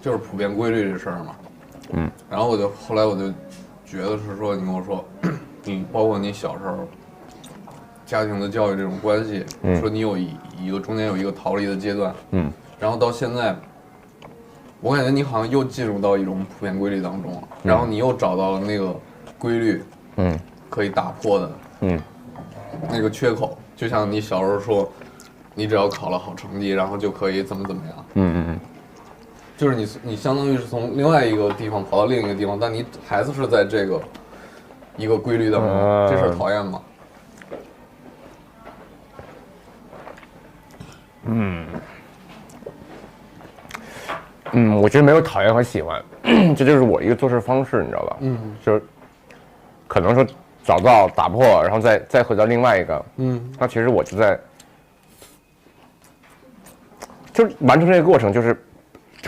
就是普遍规律这事儿嘛。然后后来我就觉得是说，你跟我说，你包括你小时候家庭的教育这种关系，说你有一个中间有一个逃离的阶段，然后到现在，我感觉你好像又进入到一种普遍规律当中了，然后你又找到了那个规律，可以打破的，那个缺口，就像你小时候说，你只要考了好成绩，然后就可以怎么样，就是你相当于是从另外一个地方跑到另一个地方，但你还是在这个一个规律当中，这事儿讨厌吗？我觉得没有讨厌和喜欢，这就是我一个做事方式，你知道吧？就是可能说找到打破，然后再回到另外一个，那其实我就是完成这个过程，就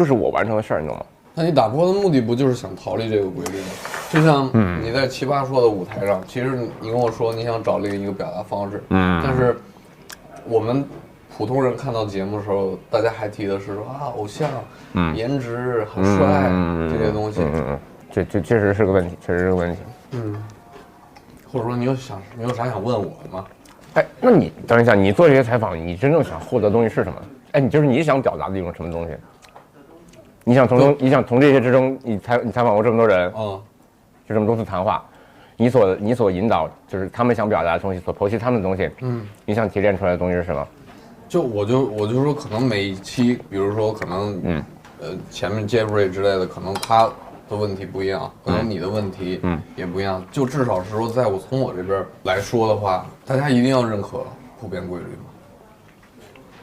是我完成的事儿，你懂吗？那你打破的目的不就是想逃离这个规律吗？就像你在奇葩说的舞台上，其实你跟我说你想找另一个表达方式，但是我们普通人看到节目的时候，大家还提的是说偶像，颜值很帅，这些东西，这确实是个问题，或者说你有啥想问我的吗？哎，那你等一下，你做这些采访，你真正想获得的东西是什么？哎，你想表达的一种什么东西？你想从这些之中，你采访过这么多人，就这么多次谈话，你所引导就是他们想表达的东西，所剖析他们的东西，你想提炼出来的东西是什么？我就说，可能每一期，比如说可能，前面 Jeffrey 之类的，可能他的问题不一样，可能你的问题也不一样，就至少是说，从我这边来说的话，大家一定要认可普遍规律嘛，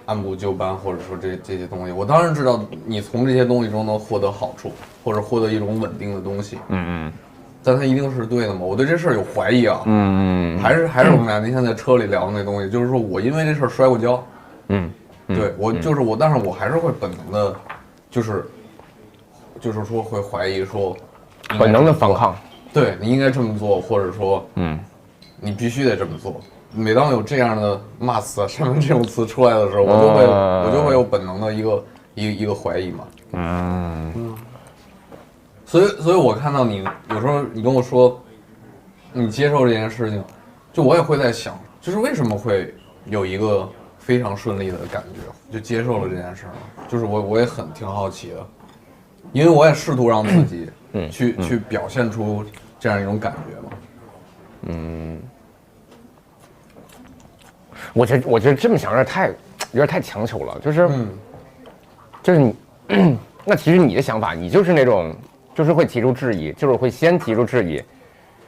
按部就班，或者说这些东西，我当然知道你从这些东西中能获得好处，或者获得一种稳定的东西，但它一定是对的吗？我对这事儿有怀疑啊，还是我们俩那天在车里聊的那东西，就是说我因为这事儿摔过跤，对我就是我，但是我还是会本能的，就是说会怀疑说，本能的反抗，对你应该这么做，或者说，你必须得这么做。每当有这样的骂词啊、什么这种词出来的时候，我就会有本能的一个怀疑嘛。所以我看到你有时候你跟我说，你接受这件事情，就我也会在想，就是为什么会有一个非常顺利的感觉，就接受了这件事儿。就是我也挺好奇的，因为我也试图让自己去表现出这样一种感觉嘛。我觉得这么想有点太强求了，就是你，那其实你的想法，你就是那种，就是会提出质疑，就是会先提出质疑，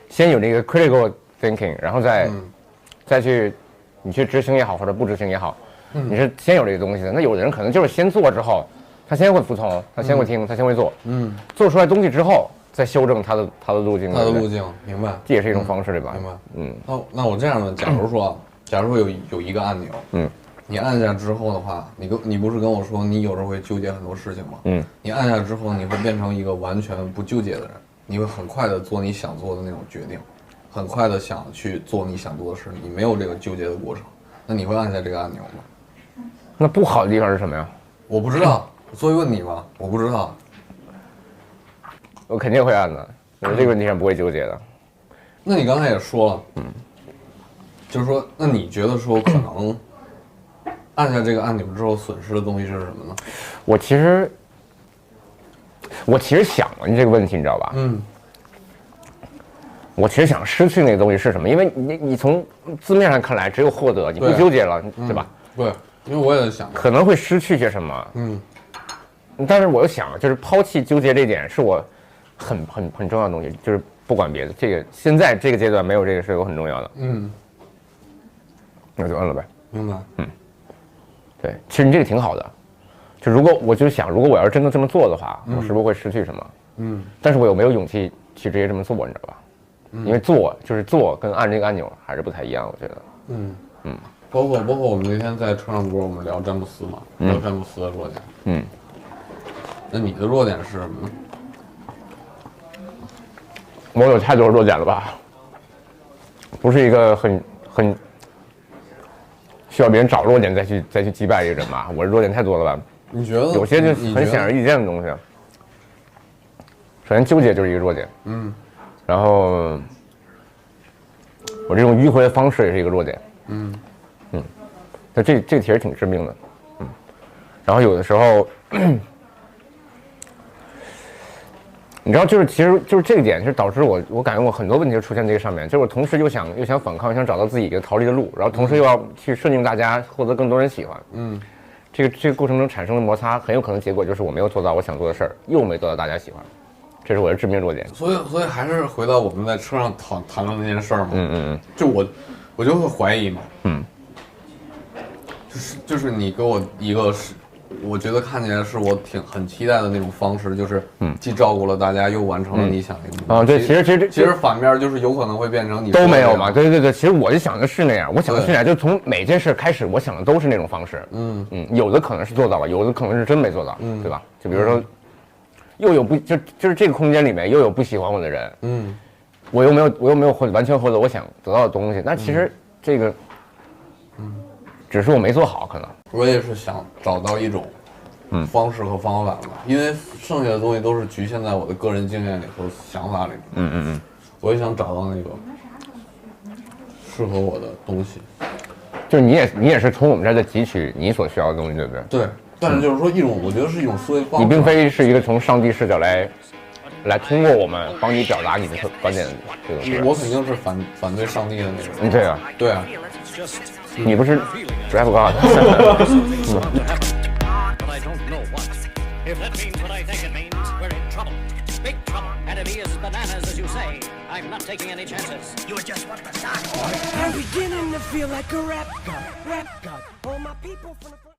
先有那个 critical thinking， 然后再去你去执行也好，或者不执行也好，你是先有这个东西的。那有的人可能就是先做之后，他先会服从，他先会听，他先会做，做出来东西之后再修正他的路径，明白？这也是一种方式，对吧？明白。那我这样的，假如说有一个按钮，你按下之后的话，你不是跟我说你有时候会纠结很多事情吗？你按下之后，你会变成一个完全不纠结的人，你会很快的做你想做的那种决定，很快的想去做你想做的事，你没有这个纠结的过程，那你会按下这个按钮吗？那不好的地方是什么呀？我不知道，所以问你嘛，我不知道。我肯定会按的，我这个问题上不会纠结的。那你刚才也说了，就是说，那你觉得说可能按下这个按钮之后损失的东西是什么呢？我其实想了你这个问题，你知道吧？我其实想失去那个东西是什么？因为你从字面上看来只有获得，你不纠结了，对吧？对，因为我也想可能会失去些什么。但是我又想，就是抛弃纠结这点是我很重要的东西，就是不管别的，这个现在这个阶段没有这个是我很重要的。那就摁了呗。明白。对，其实你这个挺好的。就如果我就想，如果我要是真的这么做的话，我是不是会失去什么？但是我有没有勇气去直接这么做，你知道吧？因为做跟按这个按钮还是不太一样，我觉得。包括我们那天在车上不是我们聊詹姆斯嘛，聊詹姆斯的弱点。那你的弱点是什么呢？我有太多弱点了吧？不是一个很需要别人找弱点再去击败一个人吧？我的弱点太多了吧？你觉得有些就很显而易见的东西。首先纠结就是一个弱点，然后我这种迂回的方式也是一个弱点，那这个其实挺致命的，然后有的时候。你知道，其实这个点，是导致我感觉我很多问题就出现这个上面，就是我同时又想反抗，又想找到自己一个逃离的路，然后同时又要去顺应大家，获得更多人喜欢。这个过程中产生的摩擦，很有可能结果就是我没有做到我想做的事儿，又没得到大家喜欢，这是我的致命弱点。所以还是回到我们在车上谈论那件事儿嘛。就我就会怀疑嘛。就是你给我一个我觉得看起来是我很期待的那种方式，就是既照顾了大家，又完成了你想的目标。对，其实反面就是有可能会变成你都没有嘛。对，其实我就想的是那样，我想的是那样，就从每件事开始，我想的都是那种方式。有的可能是做到了，有的可能是真没做到，对吧？就比如说，又有就是这个空间里面又有不喜欢我的人，我又没有完全获得我想得到的东西，那其实这个，只是我没做好，可能。我也是想找到一种方式和方法吧，因为剩下的东西都是局限在我的个人经验里和想法里。我也想找到那个适合我的东西。就你也是从我们这儿在汲取你所需要的东西，对不对？对，但是就是说我觉得是一种思维方式。你并非是一个从上帝视角来通过我们帮你表达你的观点，这个我肯定是反对上帝的那种。对啊，对啊，你不是 Drive God？ If that means what I think it means, we're in trouble. Big trouble. And if he is bananas, as you say, I'm not taking any chances. You're just what the stock. I'm beginning to feel like a rap god. All my people from the